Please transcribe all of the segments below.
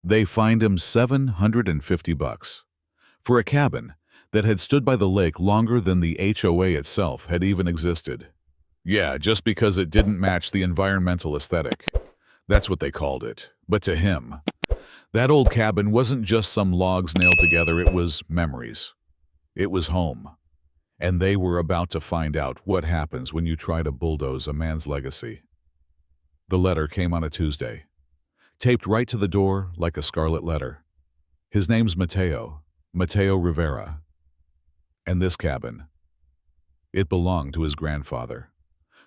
They fined him $750 for a cabin that had stood by the lake longer than the HOA itself had even existed. Yeah, just because it didn't match the environmental aesthetic. That's what they called it. But to him, that old cabin wasn't just some logs nailed together, it was memories. It was home. And they were about to find out what happens when you try to bulldoze a man's legacy. The letter came on a Tuesday, taped right to the door like a scarlet letter. His name's Mateo Rivera. And this cabin, it belonged to his grandfather,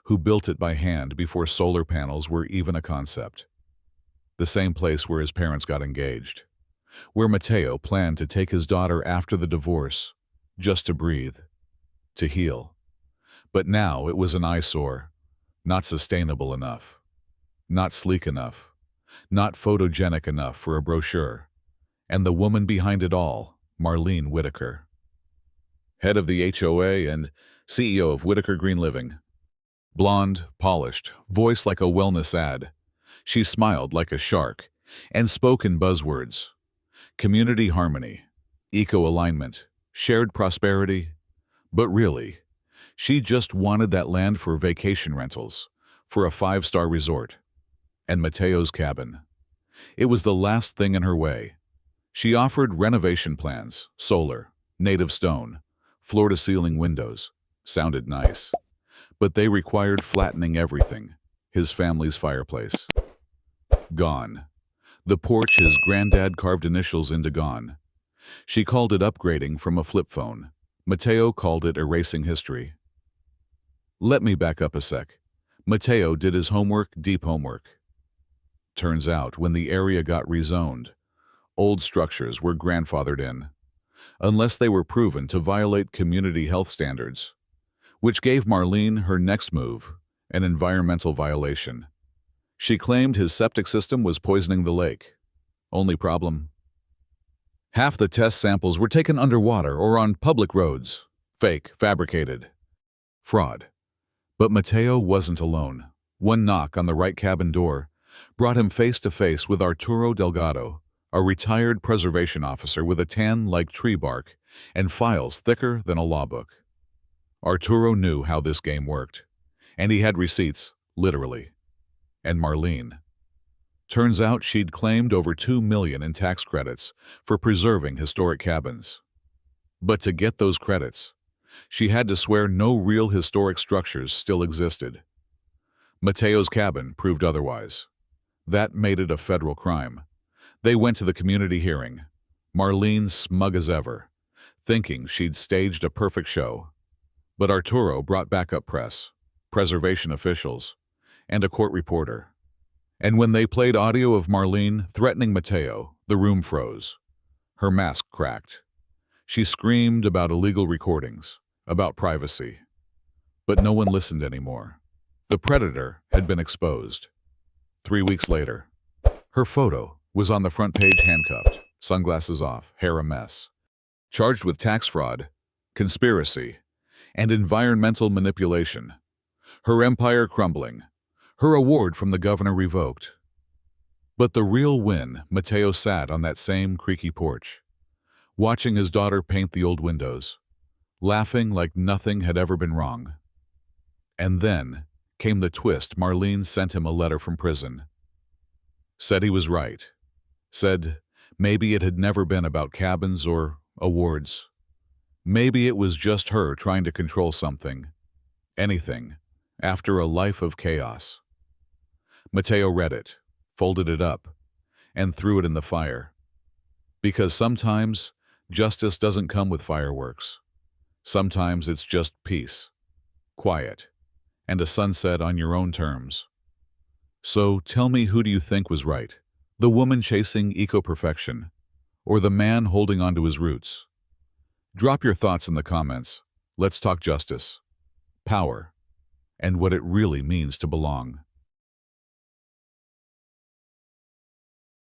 who built it by hand before solar panels were even a concept. The same place where his parents got engaged, where Mateo planned to take his daughter after the divorce, just to breathe, to heal. But now it was an eyesore, not sustainable enough, not sleek enough, not photogenic enough for a brochure. And the woman behind it all, Marlene Whitaker, head of the HOA and CEO of Whitaker Green Living. Blonde, polished, voice like a wellness ad. She smiled like a shark and spoke in buzzwords. Community harmony, eco-alignment, shared prosperity. But really, she just wanted that land for vacation rentals, for a 5-star resort. And Mateo's cabin. It was the last thing in her way. She offered renovation plans, solar, native stone, floor-to-ceiling windows. Sounded nice. But they required flattening everything. His family's fireplace. Gone. The porch his granddad carved initials into gone. She called it upgrading from a flip phone. Mateo called it erasing history. Let me back up a sec. Mateo did his homework, deep homework. Turns out, when the area got rezoned, old structures were grandfathered in, unless they were proven to violate community health standards, which gave Marlene her next move, an environmental violation. She claimed his septic system was poisoning the lake. Only problem? Half the test samples were taken underwater or on public roads. Fake, fabricated. Fraud. But Mateo wasn't alone. One knock on the right cabin door brought him face to face with Arturo Delgado, a retired preservation officer with a tan like tree bark and files thicker than a law book. Arturo knew how this game worked, and he had receipts, literally. And Marlene. Turns out she'd claimed over $2 million in tax credits for preserving historic cabins. But to get those credits, she had to swear no real historic structures still existed. Mateo's cabin proved otherwise. That made it a federal crime. They went to the community hearing, Marlene smug as ever, thinking she'd staged a perfect show. But Arturo brought backup press, preservation officials, and a court reporter. And when they played audio of Marlene threatening Mateo, the room froze. Her mask cracked. She screamed about illegal recordings, about privacy. But no one listened anymore. The predator had been exposed. 3 weeks later, her photo was on the front page, handcuffed, sunglasses off, hair a mess. Charged with tax fraud, conspiracy, and environmental manipulation. Her empire crumbling. Her award from the governor revoked. But the real win, Mateo sat on that same creaky porch, watching his daughter paint the old windows, laughing like nothing had ever been wrong. And then came the twist. Marlene sent him a letter from prison. Said he was right. Said maybe it had never been about cabins or awards. Maybe it was just her trying to control something, anything, after a life of chaos. Mateo read it, folded it up, and threw it in the fire. Because sometimes justice doesn't come with fireworks. Sometimes it's just peace, quiet, and a sunset on your own terms. So tell me, who do you think was right? The woman chasing eco-perfection, or the man holding on to his roots? Drop your thoughts in the comments. Let's talk justice, power, and what it really means to belong.